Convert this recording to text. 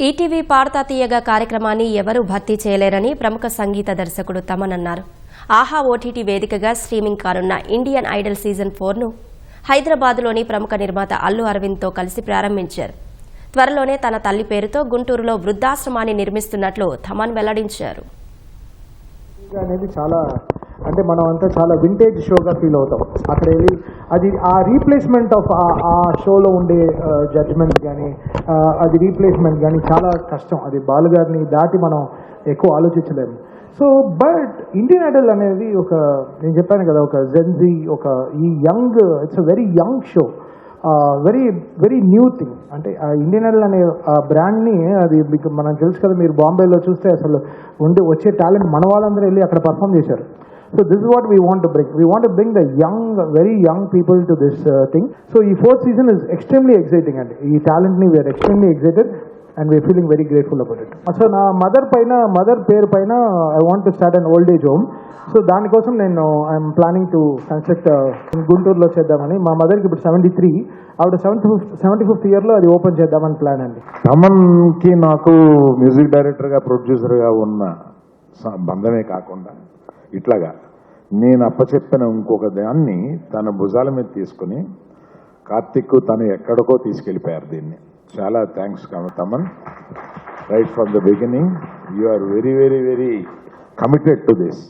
ETV పాడతా తీయగా కార్యక్రమాన్ని ఎవరూ భర్తీ చేయలేరని ప్రముఖ సంగీత దర్శకుడు తమన్ అన్నారు. ఆహా ఓటీటీ వేదికగా స్ట్రీమింగ్ కానున్న ఇండియన్ ఐడల్ సీజన్ 4ను హైదరాబాద్లోని ప్రముఖ నిర్మాత అల్లు అరవింద్తో కలిసి ప్రారంభించారు. త్వరలోనే తన తల్లి పేరుతో గుంటూరులో వృద్ధాశ్రమాన్ని నిర్మిస్తున్నట్లు తమన్ వెల్లడించారు. అంటే మనం అంతా చాలా వింటేజ్ షోగా ఫీల్ అవుతాం. అక్కడ వెళ్ళి అది ఆ రీప్లేస్మెంట్ ఆఫ్ ఆ షోలో ఉండే జడ్జ్మెంట్ కానీ అది రీప్లేస్మెంట్ కానీ చాలా కష్టం. అది బాలుగారిని దాటి మనం ఎక్కువ ఆలోచించలేము. సో బట్ ఇండియన్ ఐడల్ అనేది నేను చెప్పాను కదా, ఒక జెన్జీ, ఈ young, it's a very young show, very very new thing. అంటే ఆ ఇండియన్ ఐడల్ అనే బ్రాండ్ని అది మనం తెలుసు కదా, మీరు బాంబేలో చూస్తే అసలు వచ్చే టాలెంట్ మన వాళ్ళందరూ వెళ్ళి అక్కడ పర్ఫామ్ చేశారు. So this is what we want to bring. We want to bring the young, very young people to this thing. So the fourth season is extremely exciting, and the talent ni we are extremely excited and we are feeling very grateful about it. So na mother pair paina I want to start an old age home. So దాని కోసం నేను I am planning to construct గుంటూరులో చేద్దామని. మా మదర్కి ఇప్పుడు 73, ఆవిడ 75th ఇయర్లో అది ఓపెన్ చేద్దామని ప్లాన్ అండి. తమన్కి నాకు మ్యూజిక్ డైరెక్టర్గా ప్రొడ్యూసర్గా ఉన్న బంధమే కాకుండా ఇట్లాగా నేను అప్పచెప్పిన ఇంకొక దాన్ని తన భుజాల మీద తీసుకుని కార్తిక్ తను ఎక్కడికో తీసుకెళ్ళిపోయారు. దీన్ని చాలా thanks Thaman. Right from the beginning you are very very very committed to this.